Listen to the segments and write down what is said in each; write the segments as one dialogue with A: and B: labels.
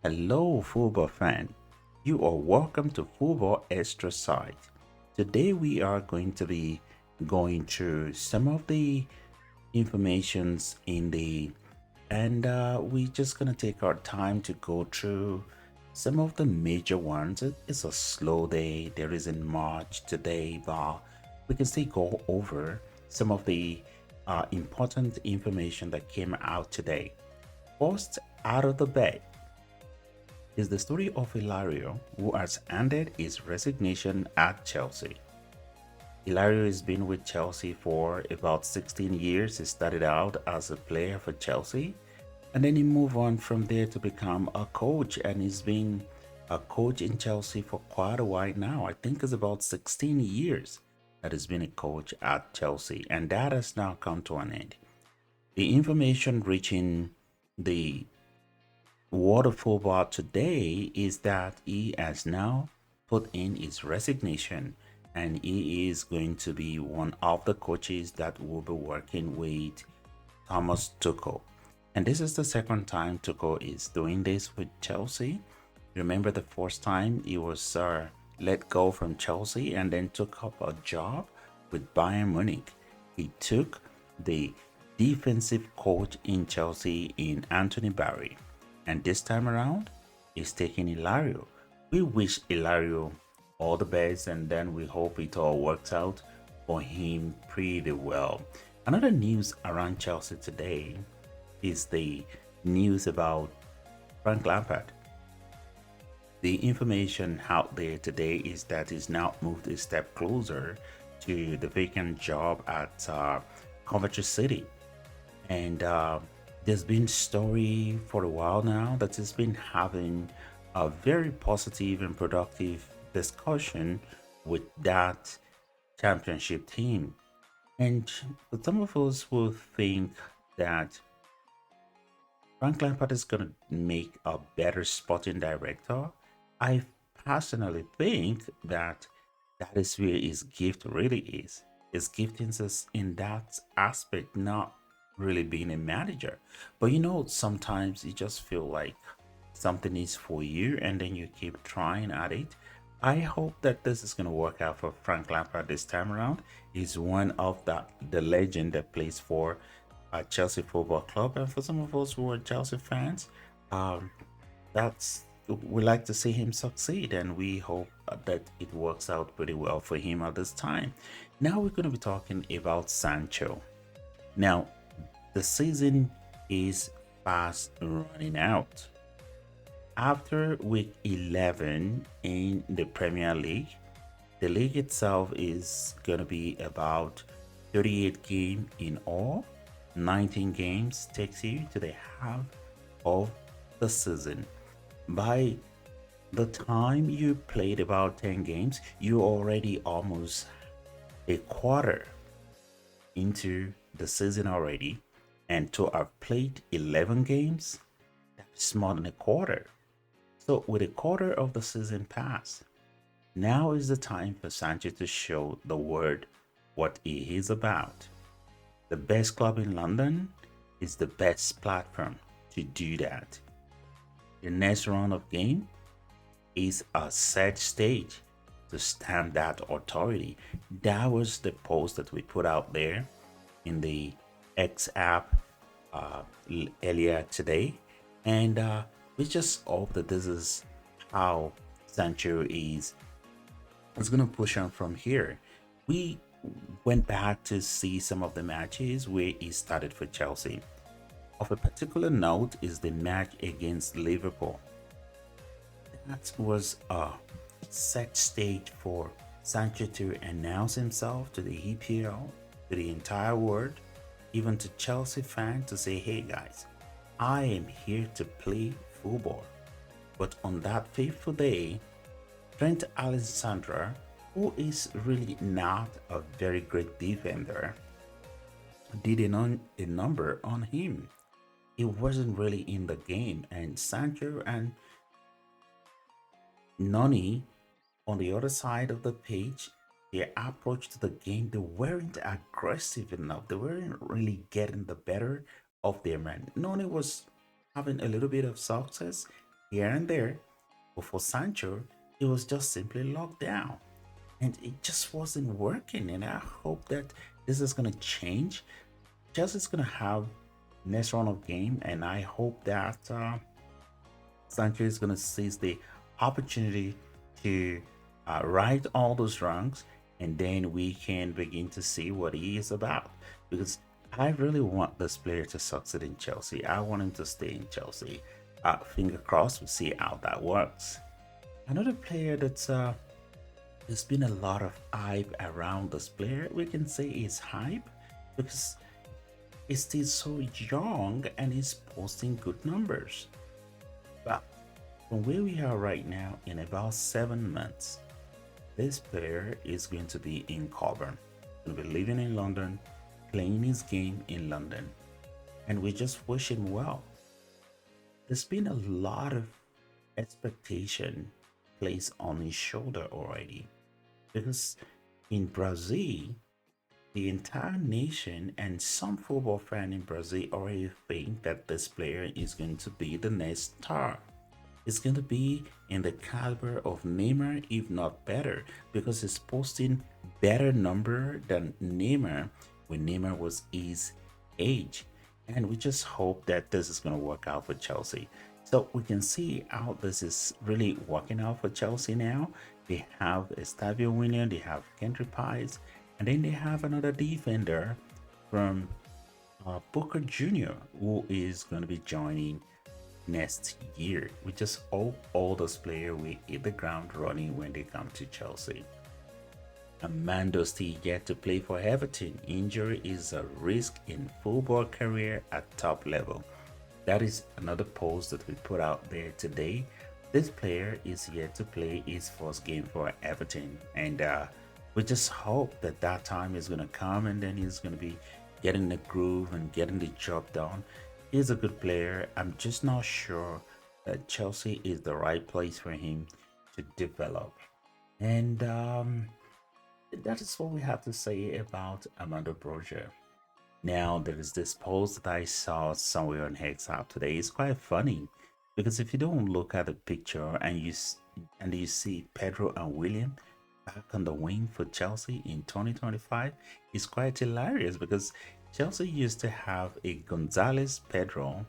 A: Hello, football fan. You are welcome to Football Extra Side. Today we are going to be going through some of the informations in the and we're just gonna take our time to go through some of the major ones. It's a slow day. There isn't much today, but we can still go over some of the important information that came out today. First out of the bed is the story of Ilario, who has handed his resignation at Chelsea. Ilario has been with Chelsea for about 16 years. He started out as a player for Chelsea and then he moved on from there to become a coach, and he's been a coach in Chelsea for quite a while now. I think it's about 16 years that he's been a coach at Chelsea, and that has now come to an end. The information reaching the Waterfall Bar today is that he has now put in his resignation and he is going to be one of the coaches that will be working with Thomas Tuchel. And this is the second time Tuchel is doing this with Chelsea. Remember the first time he was let go from Chelsea and then took up a job with Bayern Munich. He took the defensive coach in Chelsea in Anthony Barry. And this time around, he's taking Ilario. We wish Ilario all the best and then we hope it all works out for him pretty well. Another news around Chelsea today is the news about Frank Lampard. The information out there today is that he's now moved a step closer to the vacant job at Coventry City. And there's been story for a while now that has been having a very positive and productive discussion with that championship team. And for some of us who think that Frank Lampard is going to make a better sporting director, I personally think that that is where his gift really is. His gift is in that aspect, not really being a manager. But sometimes you just feel like something is for you and then you keep trying at it. I hope that this is going to work out for Frank Lampard this time around. He's one of the legend that plays for Chelsea Football Club, and for some of us who are Chelsea fans, um, that's we like to see him succeed, and we hope that it works out pretty well for him at this time. Now we're going to be talking about Sancho. Now, the season is fast running out. After week 11 in the Premier League, the league itself is going to be about 38 games in all. 19 games takes you to the half of the season. By the time you played about 10 games, you're already almost a quarter into the season already. And to have played 11 games, that's more than a quarter. So, with a quarter of the season passed, now is the time for Sanchez to show the world what he is about. The best club in London is the best platform to do that. The next round of game is a set stage to stamp that authority. That was the post that we put out there in the X app earlier today. And we just hope that this is how Sancho is going to push on from here. We went back to see some of the matches where he started for Chelsea. Of a particular note is the match against Liverpool. That was a set stage for Sancho to announce himself to the EPL, to the entire world, even to Chelsea fans to say, hey guys, I am here to play football. But on that fateful day, Trent Alexander, who is really not a very great defender, did a number on him. He wasn't really in the game, and Sancho and Noni on the other side of the pitch, their approach to the game, they weren't aggressive enough. They weren't really getting the better of their man. Noni was having a little bit of success, here and there. But for Sancho, it was just simply locked down. And it just wasn't working. And I hope that this is going to change. Chelsea's going to have next round of game. And I hope that Sancho is going to seize the opportunity to right all those wrongs, and then we can begin to see what he is about. Because I really want this player to succeed in Chelsea. I want him to stay in Chelsea. Finger crossed, we'll see how that works. Another player that's there's been a lot of hype around this player. We can say it's hype because he's still so young and he's posting good numbers. But from where we are right now, in about 7 months, this player is going to be in Cobham. He'll be living in London, playing his game in London. And we just wish him well. There's been a lot of expectation placed on his shoulder already. Because in Brazil, the entire nation and some football fan in Brazil already think that this player is going to be the next star. It's going to be in the caliber of Neymar, if not better, because he's posting better number than Neymar when Neymar was his age. And we just hope that this is going to work out for Chelsea. So we can see how this is really working out for Chelsea now. They have Estavio William, they have Kendrick Pies, and then they have another defender from Booker Jr., who is going to be joining next year. We just hope all those players will hit the ground running when they come to Chelsea. Amando still yet to play for Everton. Injury is a risk in football career at top level. That is another post that we put out there today. This player is yet to play his first game for Everton, and we just hope that that time is going to come and then he's going to be getting the groove and getting the job done. He's a good player. I'm just not sure that Chelsea is the right place for him to develop. And that is what we have to say about Amanda Broja. Now, there is this post that I saw somewhere on X app today. It's quite funny because if you don't look at the picture and you see Pedro and William back on the wing for Chelsea in 2025, it's quite hilarious because Chelsea used to have a Gonzalez Pedro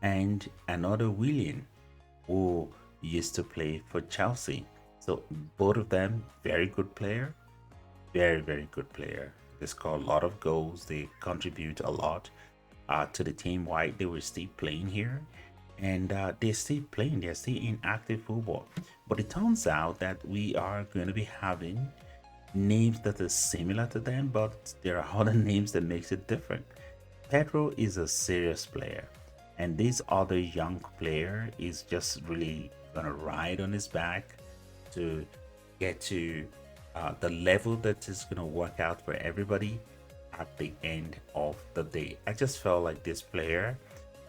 A: and another William who used to play for Chelsea. So both of them very good player, very good player. They score a lot of goals. They contribute a lot to the team. Why they were still playing here, and they're still playing. They're still in active football. But it turns out that we are going to be having names that are similar to them, but there are other names that makes it different. Pedro is a serious player, and this other young player is just really gonna ride on his back to get to the level that is going to work out for everybody at the end of the day. I just felt like this player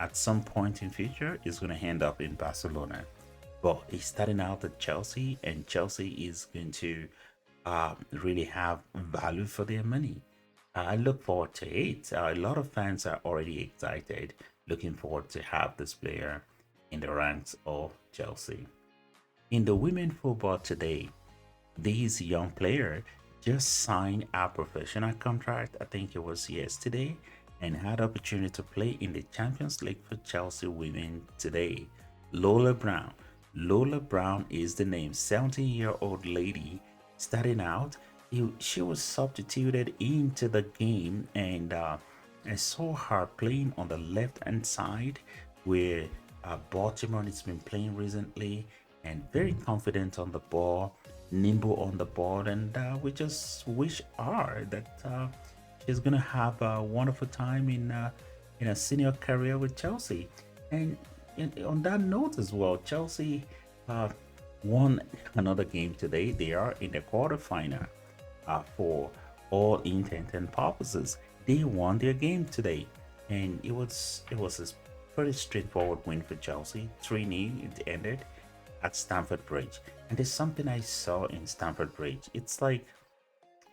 A: at some point in future is going to end up in Barcelona, but he's starting out at Chelsea, and Chelsea is going to really have value for their money. I look forward to it. A lot of fans are already excited, looking forward to have this player in the ranks of Chelsea. In the women football today, this young player just signed a professional contract, I think it was yesterday, and had opportunity to play in the Champions League for Chelsea women today. Lola Brown. Lola Brown is the name, 17-year-old lady starting out. She was substituted into the game, and I saw her playing on the left hand side where Baltimore has been playing recently, and very confident on the ball, nimble on the ball, and we just wish her that she's gonna have a wonderful time in a senior career with Chelsea. And on that note as well, Chelsea won another game today. They are in the quarterfinal for all intent and purposes. They won their game today, and it was a pretty straightforward win for Chelsea. 3-0 it ended at Stamford Bridge. And there's something I saw in Stamford Bridge. It's like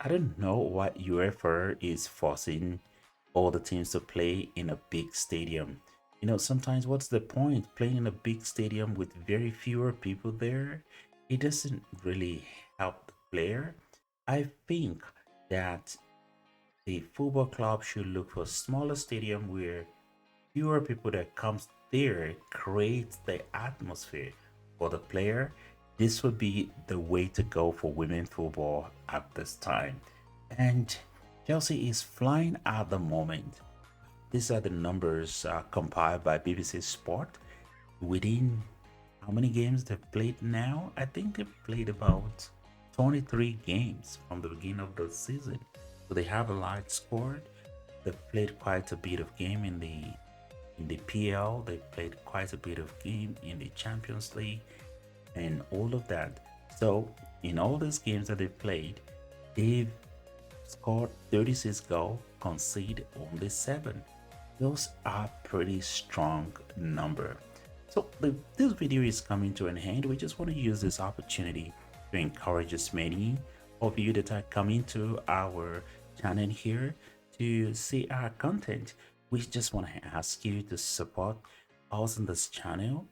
A: I don't know what UEFA is forcing all the teams to play in a big stadium. Sometimes what's the point playing in a big stadium with very fewer people there? It doesn't really help the player. I think that the football club should look for a smaller stadium where fewer people that comes there creates the atmosphere for the player. This would be the way to go for women football at this time. And Chelsea is flying at the moment. These are the numbers compiled by BBC Sport. Within how many games they've played now? I think they've played about 23 games from the beginning of the season. So they have a large squad. They've played quite a bit of game in the PL. They played quite a bit of game in the Champions League and all of that. So in all these games that they've played, they've scored 36 goals, conceded only 7. Those are pretty strong number. So this video is coming to an end. We just want to use this opportunity to encourage as many of you that are coming to our channel here to see our content. We just want to ask you to support us in this channel.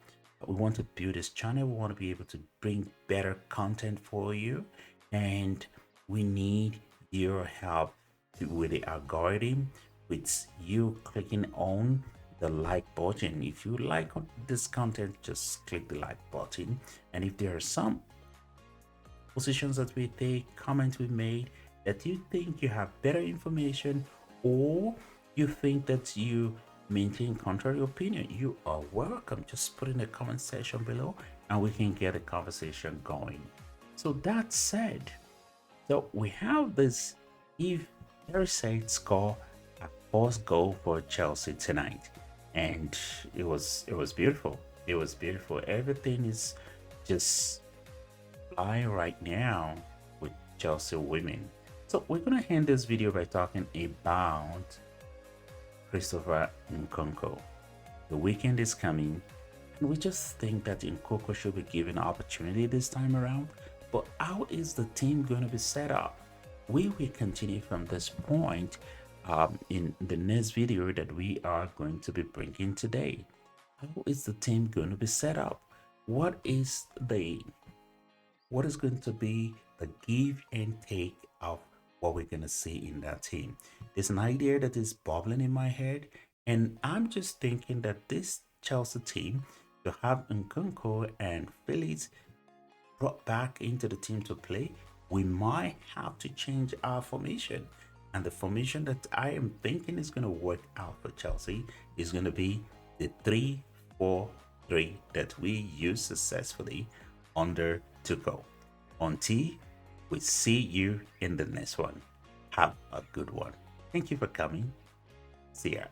A: We want to build this channel. We want to be able to bring better content for you, and we need your help with the algorithm, with you clicking on the like button. If you like this content, just click the like button. And if there are some positions that we take, comments we made, that you think you have better information, or you think that you maintain contrary opinion, you are welcome. Just put in the comment section below and we can get a conversation going. So that said, so we have this, if Harry said score a first goal for Chelsea tonight, and it was beautiful. It was beautiful. Everything is just flying right now with Chelsea women. So we're gonna end this video by talking about Christopher Nkunkun. The weekend is coming, and we just think that Nkunkun should be given opportunity this time around. But how is the team going to be set up? We will continue from this point in the next video that we are going to be bringing today. How is the team going to be set up? What is going to be the give and take of what we're going to see in that team? There's an idea that is bubbling in my head, and I'm just thinking that this Chelsea team, to have Nkunkun and Felix brought back into the team to play, we might have to change our formation. And the formation that I am thinking is going to work out for Chelsea is going to be the 3-4-3 that we used successfully under Tuchel. Until we see you in the next one, have a good one. Thank you for coming. See ya.